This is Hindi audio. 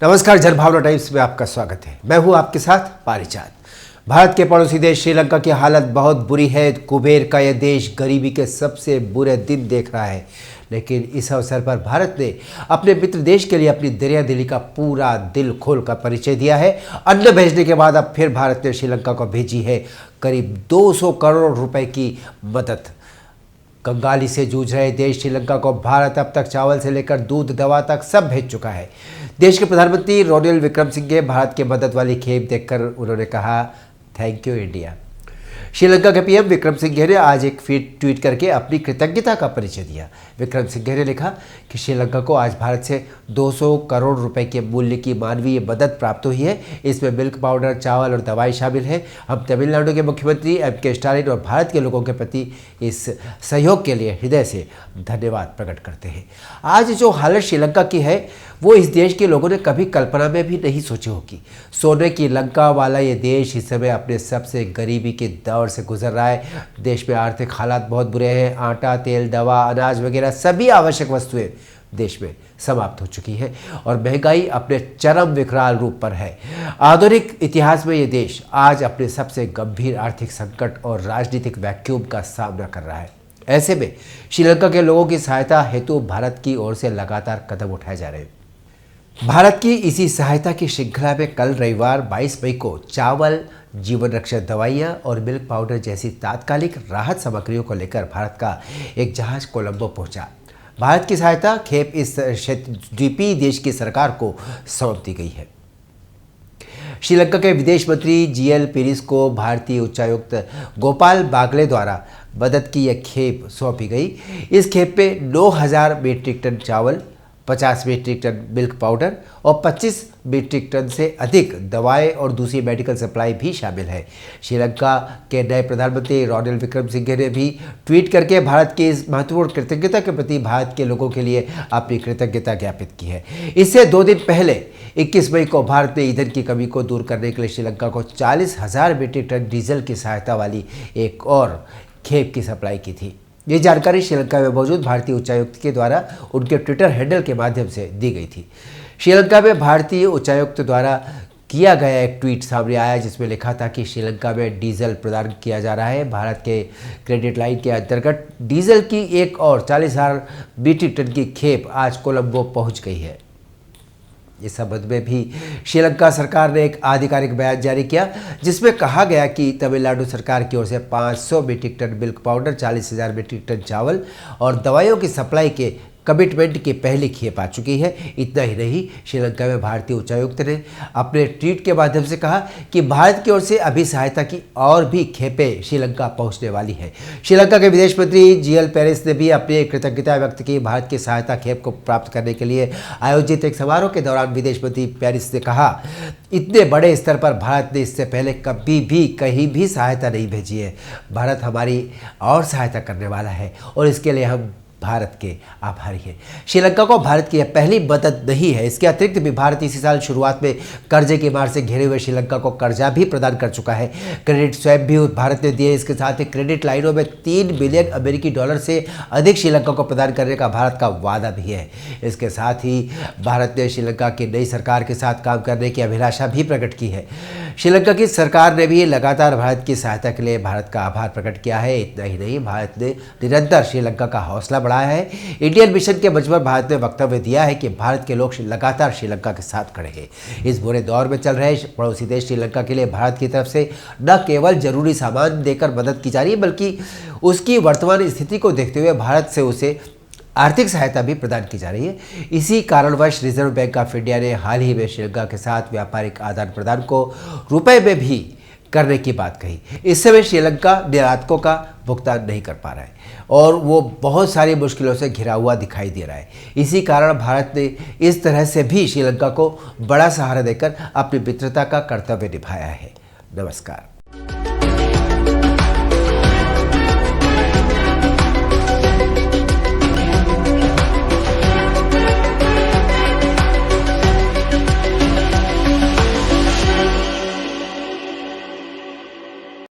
नमस्कार, जनभावना टाइम्स में आपका स्वागत है। मैं हूं आपके साथ पारिचाद। भारत के पड़ोसी देश श्रीलंका की हालत बहुत बुरी है। कुबेर का यह देश गरीबी के सबसे बुरे दिन देख रहा है, लेकिन इस अवसर पर भारत ने अपने मित्र देश के लिए अपनी दरिया दिली का पूरा दिल खोल कर परिचय दिया है। अन्न भेजने के बाद अब फिर भारत ने श्रीलंका को भेजी है करीब 200 करोड़ रुपए की मदद। कंगाली से जूझ रहे देश श्रीलंका को भारत अब तक चावल से लेकर दूध, दवा तक सब भेज चुका है। देश के प्रधानमंत्री रणिल विक्रमसिंघे भारत के मदद वाली खेप देखकर उन्होंने कहा, थैंक यू इंडिया। श्रीलंका के पीएम विक्रमसिंघे ने आज एक ट्वीट करके अपनी कृतज्ञता का परिचय दिया। विक्रमसिंघे ने लिखा कि श्रीलंका को आज भारत से 200 करोड़ रुपए के मूल्य की मानवीय मदद प्राप्त हुई है। इसमें मिल्क पाउडर, चावल और दवाई शामिल है। हम तमिलनाडु के मुख्यमंत्री एम.के. स्टालिन और भारत के लोगों के प्रति इस सहयोग के लिए हृदय से धन्यवाद प्रकट करते हैं। आज जो हालत श्रीलंका की है वो इस देश के लोगों ने कभी कल्पना में भी नहीं सोची होगी। सोने की लंका वाला ये देश इस समय अपने सबसे गरीबी के दौर से गुजर रहा है। देश में आर्थिक हालात बहुत बुरे हैं। आटा, तेल, दवा, अनाज वगैरह सभी आवश्यक वस्तुएं देश में समाप्त हो चुकी हैं और महंगाई अपने चरम विकराल रूप पर है। आधुनिक इतिहास में ये देश आज अपने सबसे गंभीर आर्थिक संकट और राजनीतिक वैक्यूम का सामना कर रहा है। ऐसे में श्रीलंका के लोगों की सहायता हेतु भारत की ओर से लगातार कदम उठाए जा रहे हैं। भारत की इसी सहायता की श्रृंखला में कल रविवार 22 मई को चावल, जीवन रक्षक दवाइयाँ और मिल्क पाउडर जैसी तात्कालिक राहत सामग्रियों को लेकर भारत का एक जहाज कोलंबो पहुंचा। भारत की सहायता खेप इस द्वीपीय देश की सरकार को सौंप दी गई है। श्रीलंका के विदेश मंत्री जी.एल. पीरिस को भारतीय उच्चायुक्त गोपाल बागले द्वारा मदद की यह खेप सौंपी गई। इस खेप पे 9,000 मीट्रिक टन चावल, 50 मीट्रिक टन मिल्क पाउडर और 25 मीट्रिक टन से अधिक दवाएं और दूसरी मेडिकल सप्लाई भी शामिल है। श्रीलंका के नए प्रधानमंत्री रणिल विक्रमसिंघे ने भी ट्वीट करके भारत की इस महत्वपूर्ण कृतज्ञता के प्रति भारत के लोगों के लिए अपनी कृतज्ञता ज्ञापित की है। इससे 2 दिन पहले 21 मई को भारत ने ईंधन की कमी को दूर करने के लिए श्रीलंका को 40,000 मीट्रिक टन डीजल की सहायता वाली एक और खेप की सप्लाई की थी। ये जानकारी श्रीलंका में मौजूद भारतीय उच्चायुक्त के द्वारा उनके ट्विटर हैंडल के माध्यम से दी गई थी। श्रीलंका में भारतीय उच्चायुक्त द्वारा किया गया एक ट्वीट सामने आया जिसमें लिखा था कि श्रीलंका में डीजल प्रदान किया जा रहा है। भारत के क्रेडिट लाइन के अंतर्गत डीजल की एक और 40,000 मीट्रिक टन की खेप आज कोलंबो पहुंच गई है। इस संबंध में भी श्रीलंका सरकार ने एक आधिकारिक बयान जारी किया जिसमें कहा गया कि तमिलनाडु सरकार की ओर से 500 metric ton milk powder, 40,000 metric ton चावल और दवाइयों की सप्लाई के कमिटमेंट की पहली खेप आ चुकी है। इतना ही नहीं, श्रीलंका में भारतीय उच्चायुक्त ने अपने ट्वीट के माध्यम से कहा कि भारत की ओर से अभी सहायता की और भी खेपें श्रीलंका पहुंचने वाली है। श्रीलंका के विदेश मंत्री जी.एल. पीरिस ने भी अपनी कृतज्ञता व्यक्त की। भारत की सहायता खेप को प्राप्त करने के लिए आयोजित एक समारोह के दौरान विदेश मंत्री पीरिस ने कहा, इतने बड़े स्तर पर भारत ने इससे पहले कभी भी कहीं भी सहायता नहीं भेजी है। भारत हमारी और सहायता करने वाला है और इसके लिए हम भारत के आभारी हैं। श्रीलंका को भारत की यह पहली मदद नहीं है। इसके अतिरिक्त भी भारत इसी साल शुरुआत में कर्जे की मार से घिरे हुए श्रीलंका को कर्जा भी प्रदान कर चुका है। क्रेडिट स्वैप भी भारत ने दिए। इसके साथ ही क्रेडिट लाइनों में $3 बिलियन अमेरिकी डॉलर से अधिक श्रीलंका को प्रदान करने का भारत का वादा भी है। इसके साथ ही भारत ने श्रीलंका की नई सरकार के साथ काम करने की अभिलाषा भी प्रकट की है। श्रीलंका की सरकार ने भी लगातार भारत की सहायता के लिए भारत का आभार प्रकट किया है। इतना ही नहीं, भारत ने निरंतर श्रीलंका का हौसला बढ़ाया है। इंडियन मिशन के मंच पर भारत ने वक्तव्य दिया है कि भारत के लोग लगातार श्रीलंका के साथ खड़े हैं। इस बुरे दौर में चल रहे पड़ोसी देश श्रीलंका के लिए भारत की तरफ से न केवल जरूरी सामान देकर मदद की जा रही है, बल्कि उसकी वर्तमान स्थिति को देखते हुए भारत से उसे आर्थिक सहायता भी प्रदान की जा रही है। इसी कारणवश रिजर्व बैंक ऑफ इंडिया ने हाल ही में श्रीलंका के साथ व्यापारिक आदान प्रदान को रुपए में भी करने की बात कही। इस समय श्रीलंका निर्यातकों का भुगतान नहीं कर पा रहा है और वो बहुत सारी मुश्किलों से घिरा हुआ दिखाई दे रहा है। इसी कारण भारत ने इस तरह से भी श्रीलंका को बड़ा सहारा देकर अपनी मित्रता का कर्तव्य निभाया है। नमस्कार।